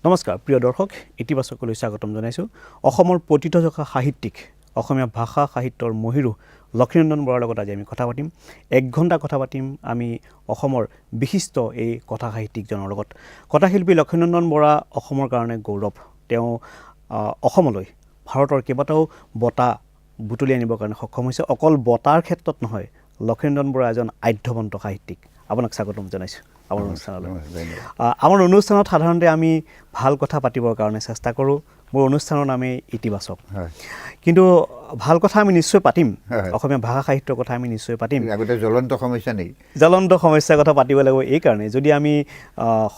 নমস্কাৰ প্ৰিয় দৰ্শক, ইতিবাচকলৈ স্বাগতম জনাইছোঁ। অসমৰ পতিতযশা সাহিত্যিক, অসমীয়া ভাষা সাহিত্যৰ মহিৰু লক্ষ্মীনন্দন বৰাৰ লগত আজি আমি কথা পাতিম। 1 ঘণ্টা কথা পাতিম আমি অসমৰ বিশিষ্ট এই কথা সাহিত্যিকজনৰ লগত। কথাশিল্পী লক্ষ্মীনন্দন বৰা অসমৰ কাৰণে গৌৰৱ। তেওঁ অসমলৈ ভাৰতৰ কেইবাটাও বঁটা বুটলি আনিবৰ কাৰণে সক্ষম হৈছে। অকল বঁটাৰ ক্ষেত্ৰত নহয়, লক্ষ্মীনন্দন বৰা এজন আধ্যবন্ত সাহিত্যিক। আপোনাক স্বাগতম জনাইছোঁ আমাৰ অনুষ্ঠানলৈ। আমাৰ অনুষ্ঠানত সাধাৰণতে আমি ভাল কথা পাতিবৰ কাৰণে চেষ্টা কৰোঁ। মোৰ অনুষ্ঠানৰ নামেই ইতিবাচক, কিন্তু ভাল কথা আমি নিশ্চয় পাতিম। অসমীয়া ভাষা সাহিত্যৰ কথা আমি নিশ্চয় পাতিম। আগতে জ্বলন্ত সমস্যা নেকি? জ্বলন্ত সমস্যাৰ কথা পাতিব লাগিব। এইকাৰণে যদি আমি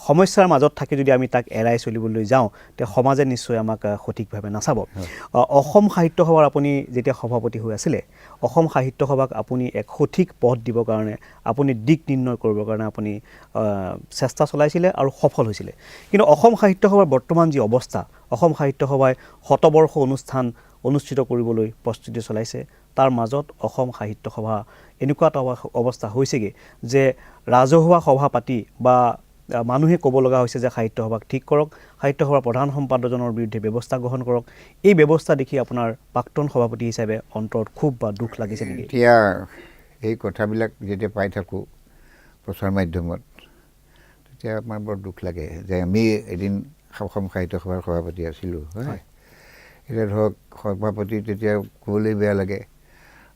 সমস্যাৰ মাজত থাকি যদি আমি তাক এৰাই চলিবলৈ যাওঁ, তেতিয়া সমাজে নিশ্চয় আমাক সঠিকভাৱে নাচাব। অসম সাহিত্য সভাৰ আপুনি যেতিয়া সভাপতি হৈ আছিলে, অসম সাহিত্য সভাক আপুনি এক সঠিক পথ দিবৰ কাৰণে, আপুনি দিক নিৰ্ণয় কৰিবৰ কাৰণে আপুনি চেষ্টা চলাইছিলে আৰু সফল হৈছিলে। কিন্তু অসম সাহিত্য সভাৰ বৰ্তমান যি অৱস্থা, অসম সাহিত্য সভাই শতবৰ্ষ অনুষ্ঠান অনুষ্ঠিত কৰিবলৈ প্ৰস্তুতি চলাইছে। তাৰ মাজত অসম সাহিত্য সভা এনেকুৱা এটা অৱস্থা হৈছেগৈ যে ৰাজহুৱা সভা পাতি বা মানুহে ক'ব লগা হৈছে যে সাহিত্য সভাক ঠিক কৰক, সাহিত্য সভাৰ প্ৰধান সম্পাদকজনৰ বিৰুদ্ধে ব্যৱস্থা গ্ৰহণ কৰক। এই ব্যৱস্থা দেখি আপোনাৰ প্ৰাক্তন সভাপতি হিচাপে অন্তৰত ক্ষোভ বা দুখ লাগিছে নেকি? এতিয়া এই কথাবিলাক যেতিয়া পাই থাকোঁ প্ৰচাৰ মাধ্যমত, তেতিয়া আমাৰ বৰ দুখ লাগে যে আমি এদিন অসম সাহিত্য সভাৰ সভাপতি আছিলোঁ। হয়, এতিয়া ধৰক সভাপতি তেতিয়া ক'বলৈ বেয়া লাগে।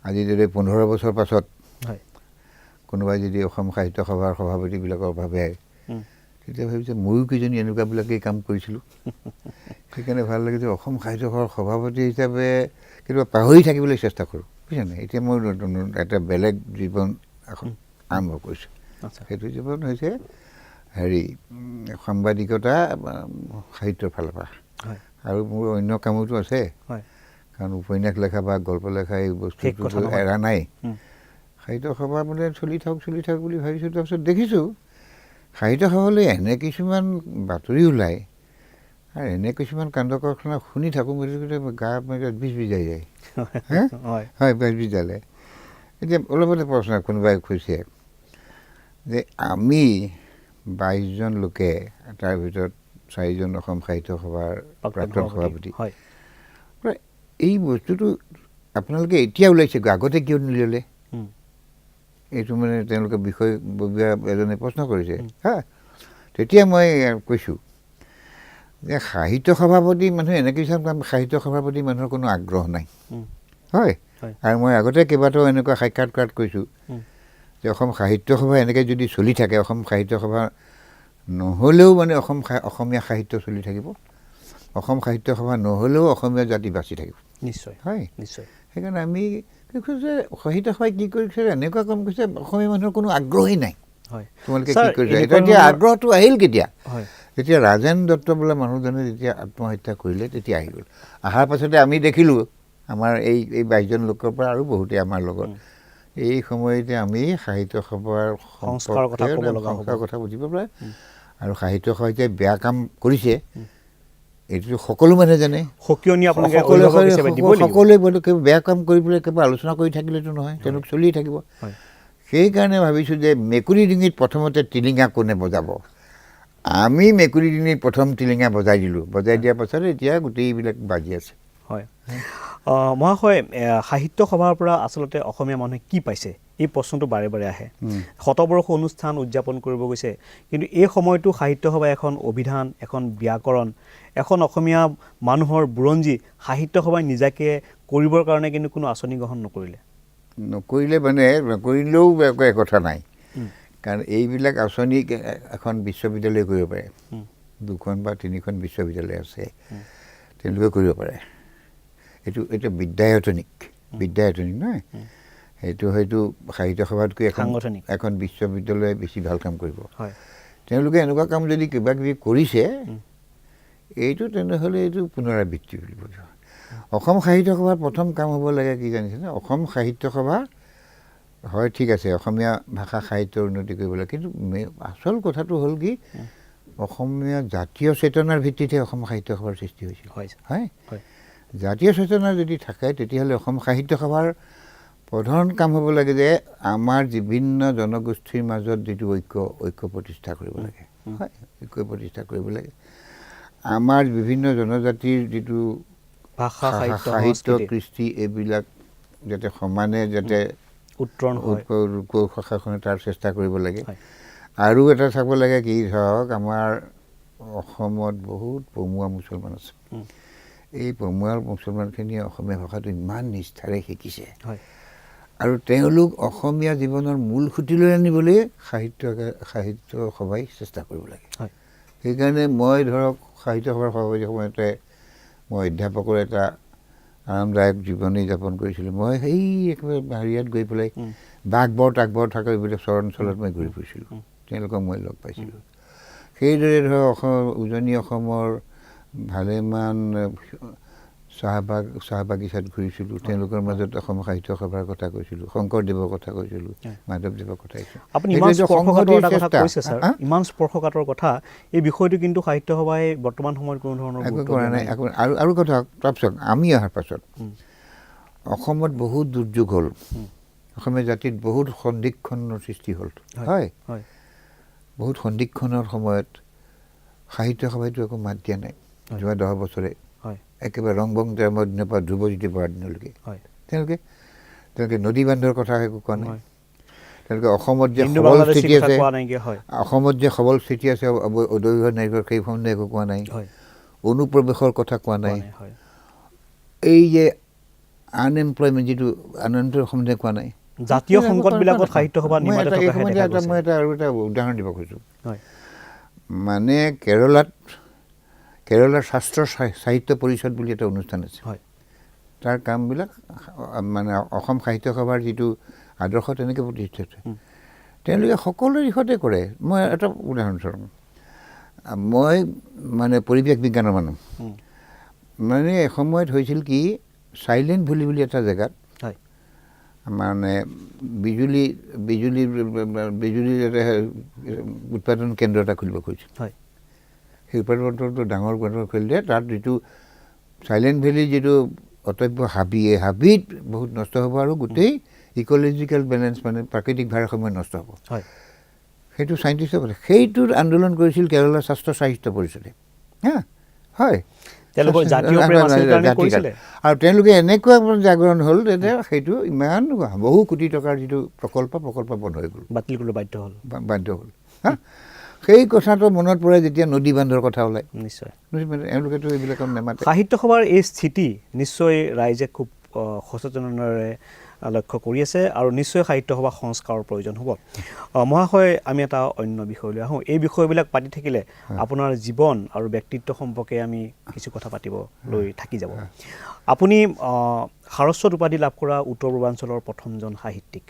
আজি যদি 15 বছৰ পাছত কোনোবাই যদি অসম সাহিত্য সভাৰ সভাপতিবিলাকৰ ভাবে, তেতিয়া ভাবিছে ময়ো কিজনী এনেকুৱাবিলাকেই কাম কৰিছিলোঁ। সেইকাৰণে ভাল লাগে যে অসম সাহিত্য সভাৰ সভাপতি হিচাপে কেতিয়াবা পাহৰি থাকিবলৈ চেষ্টা কৰোঁ, বুজিছেনে? এতিয়া মই এটা বেলেগ জীৱন এখন আৰম্ভ কৰিছোঁ। সেইটো জীৱন হৈছে সাংবাদিকতা সাহিত্যৰ ফালৰ পৰা, আৰু মোৰ অন্য কামতো আছে। কাৰণ উপন্যাস লেখা বা গল্প লেখা এই বস্তুটো এৰা নাই। সাহিত্য সভা মানে চলি থাকক বুলি ভাবিছোঁ। তাৰপিছত দেখিছোঁ সাহিত্য সভালৈ এনে কিছুমান বাতৰি ওলায় আৰু এনে কিছুমান কাণ্ড কাৰখানা শুনি থাকোঁ, গা বিষ বিজাই যায়। হয়, বিষ বিজালে। এতিয়া অলপতে প্ৰশ্ন কোনোবাই কৈছে যে আমি 22জন লোকে, তাৰ ভিতৰত 4জন অসম সাহিত্য সভাৰ প্ৰাক্তন সভাপতি, এই বস্তুটো আপোনালোকে এতিয়া ওলাইছে, আগতে কিয় নল'লে? এইটো মানে তেওঁলোকে বিষয়ববীয়া এজনে প্ৰশ্ন কৰিছে। তেতিয়া মই কৈছোঁ যে সাহিত্য সভাপতি মানুহে এনেকৈ কিছুমান কাম, সাহিত্য সভাপতি মানুহৰ কোনো আগ্ৰহ নাই। হয়, আৰু মই আগতে কেইবাটাও এনেকুৱা সাক্ষাৎকাৰত কৈছোঁ যে অসম সাহিত্য সভা এনেকৈ যদি চলি থাকে, অসম সাহিত্য সভা নহ'লেও মানে অসমীয়া সাহিত্য চলি থাকিব, অসম সাহিত্য সভা নহ'লেও অসমীয়া জাতি বাচি থাকিব। নিশ্চয়, হয়, নিশ্চয়। সেইকাৰণে আমি কৈছোঁ যে সাহিত্য সভাই কি কৰিছে, এনেকুৱা কাম কৰিছে অসমীয়া মানুহৰ কোনো আগ্ৰহেই নাই। তোমালোকে কি কৰিছা? এতিয়া আগ্ৰহটো আহিল কেতিয়া? যেতিয়া ৰাজেন দত্ত বোলা মানুহজনে যেতিয়া আত্মহত্যা কৰিলে, তেতিয়া আহি গ'ল। অহাৰ পাছতে আমি দেখিলোঁ আমাৰ এই 22জন লোকৰ পৰা আৰু বহুতে আমাৰ লগত, এই সময়তে আমি সাহিত্য সভাৰ সংস্কাৰৰ কথা বুজিব পাৰে। আৰু সাহিত্য সভাই যে বেয়া কাম কৰিছে এইটো সকলো মানুহে জানে। সকলোৱে বেয়া কাম কৰি পেলাই কেৱল আলোচনা কৰি থাকিলেতো নহয়, তেওঁলোক চলিয়ে থাকিব। সেইকাৰণে ভাবিছোঁ যে মেকুৰী ডিঙিত প্ৰথমতে টিলিঙা কোনে বজাব? আমি মেকুৰী ডিঙিত প্ৰথম টিলিঙা বজাই দিলোঁ। বজাই দিয়াৰ পাছত এতিয়া গোটেইবিলাক বাজি আছে। হয়, মহাশয়, সাহিত্য সভাৰ পৰা আচলতে অসমীয়া মানুহে কি পাইছে? এই প্ৰশ্নটো বাৰে বাৰে আহে। শতবৰ্ষ অনুষ্ঠান উদযাপন কৰিব গৈছে, কিন্তু এই সময়তো সাহিত্য সভাই এখন অভিধান, এখন ব্যাকৰণ, এখন অসমীয়া মানুহৰ বুৰঞ্জী সাহিত্য সভাই নিজাকে কৰিবৰ কাৰণে কিন্তু কোনো আঁচনি গ্ৰহণ নকৰিলে মানে নকৰিলেও একো কথা নাই। কাৰণ এইবিলাক আঁচনি এখন বিশ্ববিদ্যালয়ে কৰিব পাৰে, 2খন বা 3খন বিশ্ববিদ্যালয় আছে, তেওঁলোকে কৰিব পাৰে। এইটো বিদ্যায়তনিক নহয়, সেইটো হয়তো সাহিত্য সভাতকৈ এখন বিশ্ববিদ্যালয়ে বেছি ভাল কাম কৰিব। তেওঁলোকে এনেকুৱা কাম যদি কিবা কিবি কৰিছে, এইটো তেনেহ'লে এইটো পুনৰাবৃত্তি বুলি বুজোঁ। অসম সাহিত্য সভাৰ প্ৰথম কাম হ'ব লাগে কি জানিছেনে? অসম সাহিত্য সভা হয়, ঠিক আছে, অসমীয়া ভাষা সাহিত্যৰ উন্নতি কৰিব লাগে, কিন্তু আচল কথাটো হ'ল কি, অসমীয়া জাতীয় চেতনাৰ ভিত্তিতহে অসম সাহিত্য সভাৰ সৃষ্টি হৈছিল। হয়, জাতীয় চেতনা যদি থাকে তেতিয়াহ'লে অসম সাহিত্য সভাৰ প্ৰধান কাম হ'ব লাগে যে আমাৰ বিভিন্ন জনগোষ্ঠীৰ মাজত যিটো ঐক্য প্ৰতিষ্ঠা কৰিব লাগে। হয়, ঐক্য প্ৰতিষ্ঠা কৰিব লাগে। আমাৰ বিভিন্ন জনজাতিৰ যিটো ভাষা সাহিত্য কৃষ্টি এইবিলাক যাতে সমানে যাতে উত্তৰণ হয় প্ৰশাসনে তাৰ চেষ্টা কৰিব লাগে। আৰু এটা চাব লাগে কি ধৰক আমাৰ অসমত বহুত পমুৱা মুছলমান আছে। এই পমুৱা মুছলমানখিনিয়ে অসমীয়া ভাষাটো ইমান নিষ্ঠাৰে শিকিছে আৰু তেওঁলোক অসমীয়া জীৱনৰ মূল খুঁটিলৈ আনিবলৈ সাহিত্য সভাই চেষ্টা কৰিব লাগে। সেইকাৰণে মই ধৰক সাহিত্য সভাৰ সভাপতি সময়তে মই অধ্যাপকৰ এটা আৰামদায়ক জীৱনী যাপন কৰিছিলোঁ। মই সেই একেবাৰে হেৰিয়াত গৈ পেলাই বাঘবৰ তাকবৰ থকা এইবিলাক চৰ অঞ্চলত মই ঘূৰি ফুৰিছিলোঁ, তেওঁলোকক মই লগ পাইছিলোঁ। সেইদৰে ধৰক উজনি অসমৰ ভালেমান চাহ বাগিচাত ঘূৰিছিলোঁ, তেওঁলোকৰ মাজত অসম সাহিত্য সভাৰ কথা কৈছিলোঁ, শংকৰদেৱৰ কথা কৈছিলোঁ, মাধৱদেৱৰ কথা কৈছিলোঁ। আপুনি ইমান স্পৰ্শকাতৰ কথা কৈছে ছাৰ, ইমান স্পৰ্শকাতৰ কথা, এই বিষয়টো কিন্তু সাহিত্য সভাই বৰ্তমান সময়ত কোনো ধৰণৰ একো কৰা নাই। আৰু কথা তাৰপিছত আমি অহাৰ পাছত অসমত বহুত দুৰ্যোগ হ'ল, অসমীয়া জাতিত বহুত সন্দিক্ষণৰ সৃষ্টি হ'ল। হয়, বহুত সন্দিক্ষণৰ সময়ত সাহিত্য সভাইটো একো মাত দিয়া নাই যোৱা 10 বছৰে। একেবাৰে ৰংবং টাইমৰ দিনৰ পৰা ধ্ৰুৱজ্যোতি বৰাৰ দিনলৈকে তেওঁলোকে নদী বান্ধৰ কথা একো কোৱা নাই। তেওঁলোকে অসমত যে সবল স্থিতি আছে, অসমত যে সবল স্থিতি আছে অদৈহ নায়কৰ সেই সম্বন্ধে একো কোৱা নাই। অনুপ্ৰৱেশৰ কথা কোৱা নাই। এই যে আনএমপ্লয়মেণ্ট যিটো আনএমপ্লয়মেণ্ট সম্বন্ধে কোৱা নাই। জাতীয় সংকটবিলাকত সাহিত্য সভা নিমাতে থকা দেখা গৈছে। মই আৰু এটা উদাহৰণ দিব খুজিছোঁ। মানে কেৰেলাৰ শাস্ত্ৰ সাহিত্য পৰিষদ বুলি এটা অনুষ্ঠান আছে। তাৰ কামবিলাক মানে অসম সাহিত্য সভাৰ যিটো আদৰ্শ তেনেকৈ প্ৰতিষ্ঠিত। তেওঁলোকে সকলো দিশতে কৰে। মই এটা উদাহৰণস্বৰূপ, মই মানে পৰিৱেশ বিজ্ঞানৰ মানুহ। মানে এসময়ত হৈছিল কি, চাইলেণ্ট ভেলী বুলি এটা জেগাত মানে বিজুলীৰ এটা উৎপাদন কেন্দ্ৰ এটা খুলিব খুজিছিল। সেই উৎপাদনটো ডাঙৰ খুলিলে তাত যিটো চাইলেণ্ট ভেলীৰ যিটো অতব্য হাবি, এই হাবিত বহুত নষ্ট হ'ব আৰু গোটেই ইক'লজিকেল বেলেঞ্চ মানে প্ৰাকৃতিক ভাৰসাম্য নষ্ট হ'ব। সেইটো চাইণ্টিষ্টে কৈছে। সেইটোৰ আন্দোলন কৰিছিল কেৰেলাৰ শাস্ত্ৰ সাহিত্য পৰিষদে। আৰু তেওঁলোকে এনেকুৱা জাগৰণ হ'ল তেতিয়া সেইটো ইমান বহু কোটি টকাৰ যিটো প্ৰকল্প বন্ধ হৈ গ'ল, বাতিল কৰিবলৈ বাধ্য হ'ল। সেই কথাটো মনত পৰে যেতিয়া নদী বান্ধৰ কথা ওলায়। নিশ্চয় এওঁলোকেতো এইবিলাকত নেমাতে। সাহিত্য সভাৰ এই স্থিতি নিশ্চয় ৰাইজে খুব সচেতনেৰে লক্ষ্য কৰি আছে আৰু নিশ্চয় সাহিত্য সভা সংস্কাৰৰ প্ৰয়োজন হ'ব। মহাশয়, আমি এটা অন্য বিষয়লৈ আহোঁ। এই বিষয়বিলাক পাতি থাকিলে আপোনাৰ জীৱন আৰু ব্যক্তিত্ব সম্পৰ্কে আমি কিছু কথা পাতিবলৈ থাকি যাব। আপুনি সাৰস্বত উপাধি লাভ কৰা উত্তৰ পূৰ্বাঞ্চলৰ প্ৰথমজন সাহিত্যিক।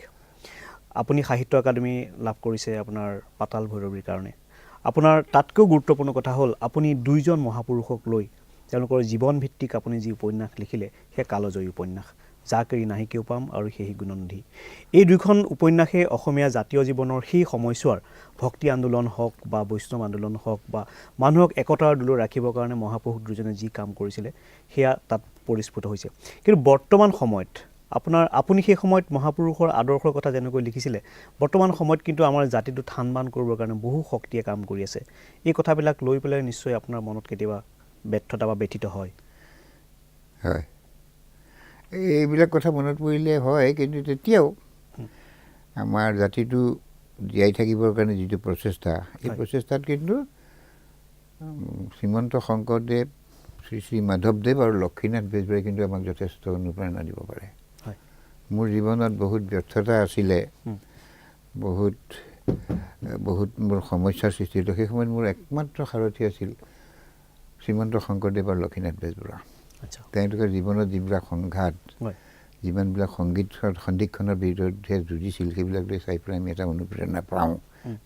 আপুনি সাহিত্য একাডেমি লাভ কৰিছে আপোনাৰ পাতাল ভৈৰৱীৰ কাৰণে। আপোনাৰ তাতকৈও গুৰুত্বপূৰ্ণ কথা হ'ল আপুনি 2জন মহাপুৰুষক লৈ তেওঁলোকৰ জীৱনভিত্তিক আপুনি যি উপন্যাস লিখিলে, সেই কালজয়ী উপন্যাস যাক এৰি নাহিকেও পাম আৰু সেই গুণনদী। এই 2খন উপন্যাসে অসমীয়া জাতীয় জীৱনৰ সেই সময়ছোৱাৰ ভক্তি আন্দোলন হওক বা বৈষ্ণৱ আন্দোলন হওক বা মানুহক একতাৰ দোলত ৰাখিবৰ কাৰণে মহাপুৰুষ 2জনে যি কাম কৰিছিলে সেয়া তাত পৰিস্ফুট হৈছে। কিন্তু বৰ্তমান সময়ত আপুনি সেই সময়ত মহাপুৰুষৰ আদৰ্শৰ কথা যেনেকৈ লিখিছিলে, বৰ্তমান সময়ত কিন্তু আমাৰ জাতিটো থান বান কৰিবৰ কাৰণে বহু শক্তিয়ে কাম কৰি আছে। এই কথাবিলাক লৈ পেলাই নিশ্চয় আপোনাৰ মনত কেতিয়াবা ব্যৰ্থতা বা ব্যথিত হয়। এইবিলাক কথা মনত পৰিলে হয়, কিন্তু তেতিয়াও আমাৰ জাতিটো জীয়াই থাকিবৰ কাৰণে যিটো প্ৰচেষ্টা, এই প্ৰচেষ্টাত কিন্তু শ্ৰীমন্ত শংকৰদেৱ, শ্ৰী মাধৱদেৱ আৰু লক্ষ্মীনাথ বেজবৰুৱাই কিন্তু আমাক যথেষ্ট অনুপ্ৰেৰণা দিব পাৰে। মোৰ জীৱনত বহুত ব্যৰ্থতা আছিলে, বহুত মোৰ সমস্যাৰ সৃষ্টি হৈছিল। সেই সময়ত মোৰ একমাত্ৰ সাৰথি আছিল শ্ৰীমন্ত শংকৰদেৱ আৰু লক্ষ্মীনাথ বেজবৰুৱা। তেওঁলোকৰ জীৱনত যিবিলাক সংঘাত, যিমানবিলাক সন্দিক্ষণৰ বিৰুদ্ধে যুঁজিছিল, সেইবিলাক লৈ চাই পেলাই আমি এটা অনুপ্ৰেৰণা পাওঁ।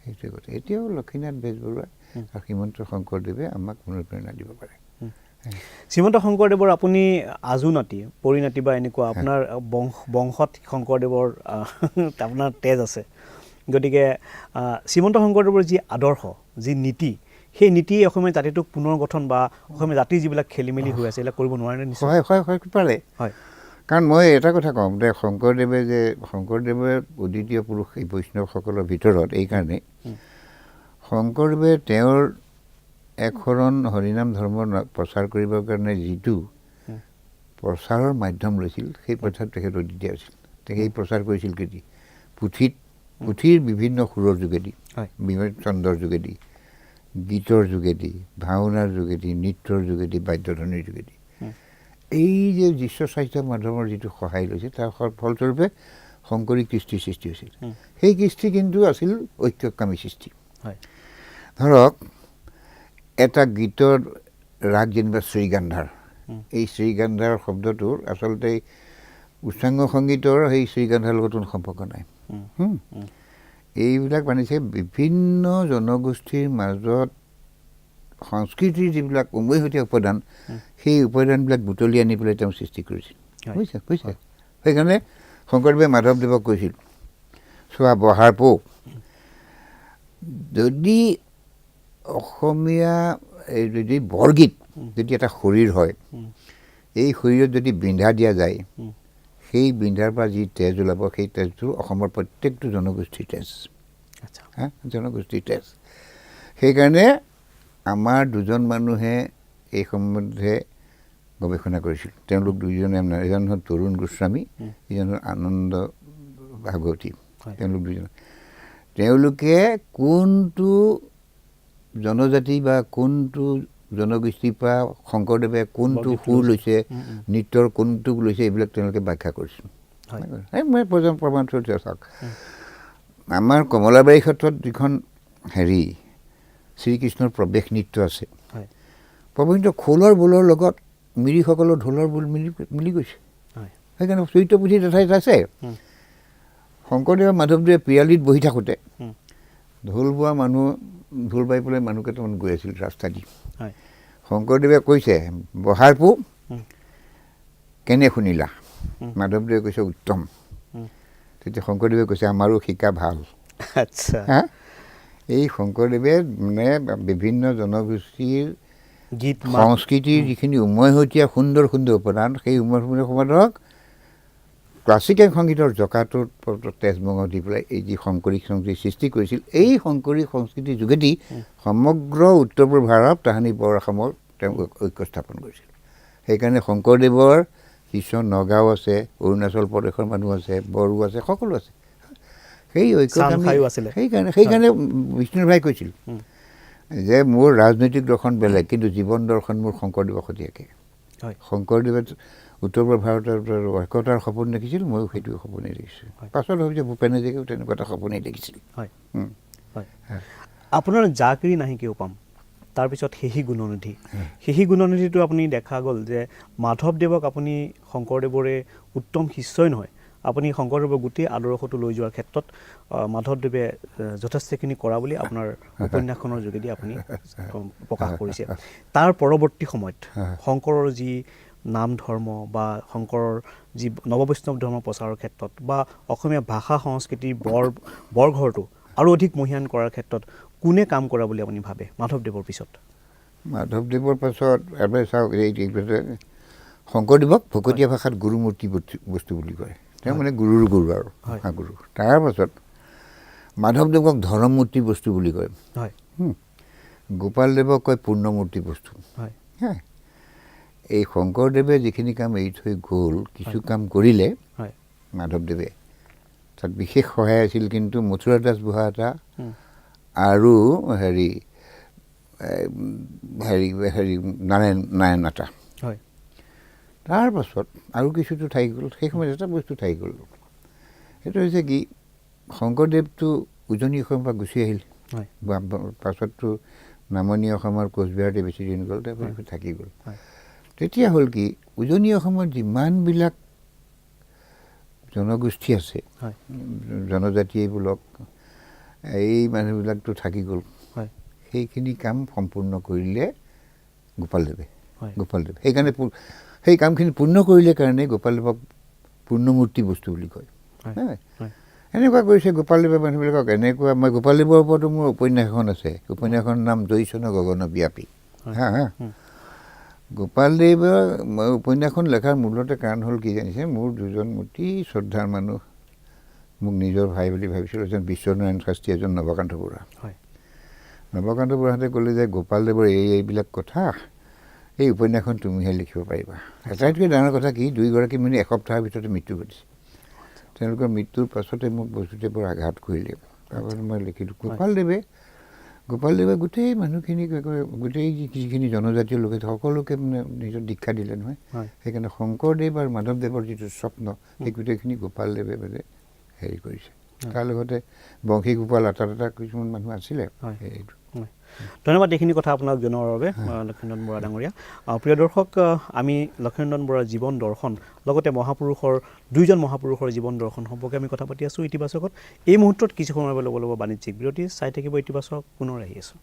সেইটোৱে কথা। এতিয়াও লক্ষ্মীনাথ বেজবৰুৱা আৰু শ্ৰীমন্ত শংকৰদেৱে আমাক অনুপ্ৰেৰণা দিব পাৰে। শ্ৰীমন্ত শংকৰদেৱৰ আপুনি আজুনাতি পৰিণাতি বা এনেকুৱা আপোনাৰ বংশত শংকৰদেৱৰ আপোনাৰ তেজ আছে। গতিকে শ্ৰীমন্ত শংকৰদেৱৰ যি আদৰ্শ, যি নীতি, সেই নীতি অসমীয়া জাতিটোক পুনৰ গঠন বা অসমীয়া জাতিৰ যিবিলাক খেলি মেলি হৈ আছে এইবিলাক কৰিব নোৱাৰে নিশ্চয়। পাৰে। কাৰণ মই এটা কথা ক'ম যে শংকৰদেৱে অদ্বিতীয় পুৰুষ এই বৈষ্ণৱসকলৰ ভিতৰত এইকাৰণে শংকৰদেৱে তেওঁৰ একশৰণ হৰিনাম ধৰ্ম প্ৰচাৰ কৰিবৰ কাৰণে যিটো প্ৰচাৰৰ মাধ্যম লৈছিল সেই প্ৰচাৰ তেখেতৰ তেতিয়া আছিল। সেই প্ৰচাৰ কৰিছিল কেতি পুথিৰ বিভিন্ন সুৰৰ যোগেদি, বিভিন্ন ছন্দৰ যোগেদি, গীতৰ যোগেদি, ভাওনাৰ যোগেদি, নৃত্যৰ যোগেদি, বাদ্যধ্বনিৰ যোগেদি। এই যে বিশ্ব সাহিত্য মাধ্যমৰ যিটো সহায় লৈছে তাৰ ফলস্বৰূপে শংকৰী কৃষ্টিৰ সৃষ্টি হৈছিল। সেই কৃষ্টি কিন্তু আছিল ঐক্যকামী সৃষ্টি। ধৰক এটা গীতৰ ৰাগ যেনিবা শ্ৰীগান্ধাৰ, এই শ্ৰীগান্ধাৰ শব্দটোৰ আচলতে উচ্চাংগ সংগীতৰ সেই শ্ৰীগান্ধাৰ লগত কোনো সম্পৰ্ক নাই। এইবিলাক মানিছে বিভিন্ন জনগোষ্ঠীৰ মাজত সংস্কৃতিৰ যিবিলাক উমৈহতীয়া উপাদান, সেই উপাদানবিলাক বুটলি আনি পেলাই তেওঁ সৃষ্টি কৰিছিল। বুজিছে? সেইকাৰণে শংকৰদেৱে মাধৱদেৱক কৈছিল, চোৱা বহাৰ পো, যদি অসমীয়া যদি বৰগীত যদি এটা শৰীৰ হয়, এই শৰীৰত যদি বিন্ধা দিয়া যায়, সেই বিন্ধাৰ পৰা যি তেজ ওলাব, সেই তেজটো অসমৰ প্ৰত্যেকটো জনগোষ্ঠীৰ তেজ। জনগোষ্ঠীৰ তেজ। সেইকাৰণে আমাৰ দুজন মানুহে এই সম্বন্ধে গৱেষণা কৰিছিল। তেওঁলোক দুইজনে, এজন হ'ল তৰুণ গোস্বামী, এজন হ'ল আনন্দ ভাগৱতী। তেওঁলোক দুজন, তেওঁলোকে কোনটো জনজাতি বা কোনটো জনগোষ্ঠীৰ পৰা শংকৰদেৱে কোনটো সুৰ লৈছে, নৃত্যৰ কোনটো লৈছে, এইবিলাক তেওঁলোকে ব্যাখ্যা কৰিছিল। মই প্ৰমাণস্বৰূপে চাওক, আমাৰ কমলাবাৰী ক্ষেত্ৰত যিখন শ্ৰীকৃষ্ণৰ প্ৰৱেশ নৃত্য আছে, প্ৰৱেশ নৃত্য খোলৰ বোলৰ লগত মিৰিসকলৰ ঢোলৰ বোল মিলি গৈছে। সেইকাৰণে চৰিত্ৰ পুথি এঠাইত আছে, শংকৰদেৱ মাধৱদেৱে পিৰালিত বহি থাকোঁতে ঢোল বোৱা মানুহ, ঢোল বাই পেলাই মানুহ কেইটামান গৈ আছিল ৰাস্তা দি। শংকৰদেৱে কৈছে, বহাৰ পো কেনে শুনিলা? মাধৱদেৱে কৈছে উত্তম। তেতিয়া শংকৰদেৱে কৈছে আমাৰো শিকা ভাল। এই শংকৰদেৱে মানে বিভিন্ন জনগোষ্ঠীৰ গীত সংস্কৃতিৰ যিখিনি উমৈহতীয়া সুন্দৰ সুন্দৰ উপাদান, সেই উমৈহতীয়া উপাদানক ক্লাছিকেল সংগীতৰ জঁকাটোত তেজমঙহ দি পেলাই এই যি শংকৰী সংস্কৃতি সৃষ্টি কৰিছিল, এই শংকৰী সংস্কৃতিৰ যোগেদি সমগ্ৰ উত্তৰ পূব ভাৰত তাহানি বৰ অসমৰ তেওঁ ঐক্য স্থাপন কৰিছিল। সেইকাৰণে শংকৰদেৱৰ শিষ্য নগাঁও আছে, অৰুণাচল প্ৰদেশৰ মানুহ আছে, বড়ো আছে, সকলো আছে। সেই ঐক্যকামী সেইকাৰণে বিষ্ণুৰাভাই কৈছিল যে মোৰ ৰাজনৈতিক দৰ্শন বেলেগ, কিন্তু জীৱন দৰ্শন মোৰ শংকৰদেৱৰ সৈতে একে। শংকৰদেৱে উত্তৰ পূব ভাৰতৰ ঐক্যতাৰ সপোন দেখিছিল, ময়ো সেইটো সপোনেই দেখিছোঁ। পাছত ভাবিছে ভূপেন হাজৰিকাও তেনেকুৱা এটা সপোনেই দেখিছিল। আপোনাৰ জাকিৰি নাহি কেও পাম, তাৰপিছত সেহি গুণনিধি। সেহি গুণনিধিটো আপুনি দেখা গ'ল যে মাধৱদেৱক আপুনি শংকৰদেৱৰে উত্তম শিষ্যই নহয়, আপুনি শংকৰদেৱৰ গোটেই আদৰ্শটো লৈ যোৱাৰ ক্ষেত্ৰত মাধৱদেৱে যথেষ্টখিনি কৰা বুলি আপোনাৰ উপন্যাসখনৰ যোগেদি আপুনি প্ৰকাশ কৰিছে। তাৰ পৰৱৰ্তী সময়ত শংকৰৰ যি নাম ধৰ্ম বা শংকৰৰ যি নৱবৈষ্ণৱ ধৰ্ম প্ৰচাৰৰ ক্ষেত্ৰত বা অসমীয়া ভাষা সংস্কৃতিৰ বৰঘৰটো আৰু অধিক মহীয়ান কৰাৰ ক্ষেত্ৰত কোনে কাম কৰা বুলি আপুনি ভাবে মাধৱদেৱৰ পিছত? মাধৱদেৱৰ পাছত এবাৰ চাওক, শংকৰদেৱক ভকতীয়া ভাষাত গুৰুমূৰ্তি বস্তু বুলি কয়, তেওঁ মানে গুৰুৰ গুৰু আৰু গুৰু। তাৰ পাছত মাধৱদেৱক ধৰ্মমূৰ্তি বস্তু বুলি কয়, গোপালদেৱক কয় পূৰ্ণমূৰ্তি বস্তু। এই শংকৰদেৱে যিখিনি কাম এৰি থৈ গ'ল, কিছু কাম কৰিলে মাধৱদেৱে, তাত বিশেষ সহায় আছিল কিন্তু মথুৰা দাস বুঢ়াগোহাঁই আৰু নাৰায়ণ নাথা। তাৰ পাছত আৰু কিছুতো থাকি গ'ল, সেই সময়ত এটা বস্তু থাকি গ'ল, সেইটো হৈছে কি, শংকৰদেৱটো উজনি অসমৰ পৰা গুচি আহিল, পাছততো নামনি অসমৰ কোচবিহাৰতে বেছি দিন গ'ল, তাৰপিছত থাকি গ'ল। তেতিয়া হ'ল কি, উজনি অসমত যিমানবিলাক জনগোষ্ঠী আছে, জনজাতি এইবিলাক, এই মানুহবিলাকতো থাকি গ'ল। সেইখিনি কাম সম্পূৰ্ণ কৰিলে গোপালদেৱে। সেইকাৰণে সেই কামখিনি পূৰ্ণ কৰিলে কাৰণে গোপালদেৱক পূৰ্ণমূৰ্তি বস্তু বুলি কয়। এনেকুৱা কৰিছে গোপালদেৱে মানুহবিলাকক, এনেকুৱা মই গোপালদেৱৰ ওপৰতো মোৰ উপন্যাস এখন আছে, উপন্যাসখনৰ নাম জয়চন গগন ব্যাপী। গোপালদেৱৰ মই উপন্যাসখন লেখাৰ মূলতে কাৰণ হ'ল কি জানিছে, মোৰ দুজন অতি শ্ৰদ্ধাৰ মানুহ, মোক নিজৰ ভাই বুলি ভাবিছিলোঁ, এজন বিশ্বনাৰায়ণ শাস্ত্ৰী, এজন নৱকান্ত বৰুৱা। নৱকান্ত বৰাহঁতে ক'লে যে গোপালদেৱৰ এইবিলাক কথা এই উপন্যাসখন তুমিহে লিখিব পাৰিবা। আটাইতকৈ ডাঙৰ কথা কি, দুয়োগৰাকী মানে এসপ্তাহৰ ভিতৰতে মৃত্যু ঘটিছে। তেওঁলোকৰ মৃত্যুৰ পাছতে মোক বস্তুটোৱে বৰ আঘাত কৰিলে। তাৰপাছত মই লিখিলোঁ গোপালদেৱে গোটেই মানুহখিনিক গোটেই যিখিনি জনজাতীয় লোক সকলোকে মানে নিজৰ দীক্ষা দিলে নহয়। সেইকাৰণে শংকৰদেৱ আৰু মাধৱদেৱৰ যিটো স্বপ্ন সেই গোটেইখিনি গোপালদেৱে মানে হেৰি কৰিছে। তাৰ লগতে বংশী গোপাল এটা কিছুমান মানুহ আছিলে। ধন্যবাদ এইখিনি কথা আপোনাক জনোৱাৰ বাবে লক্ষ্মীনন্দন বৰা ডাঙৰীয়া। প্ৰিয় দৰ্শক, আমি লক্ষ্মীনন্দন বৰাৰ জীৱন দৰ্শন লগতে দুইজন মহাপুৰুষৰ জীৱন দৰ্শন সম্পৰ্কে আমি কথা পাতি আছোঁ ইতিবাচকত। এই মুহূৰ্তত কিছু সময় ল'ব বাণিজ্যিক বিৰতি, চাই থাকিব ইতিবাচক, পুনৰ আহি আছোঁ।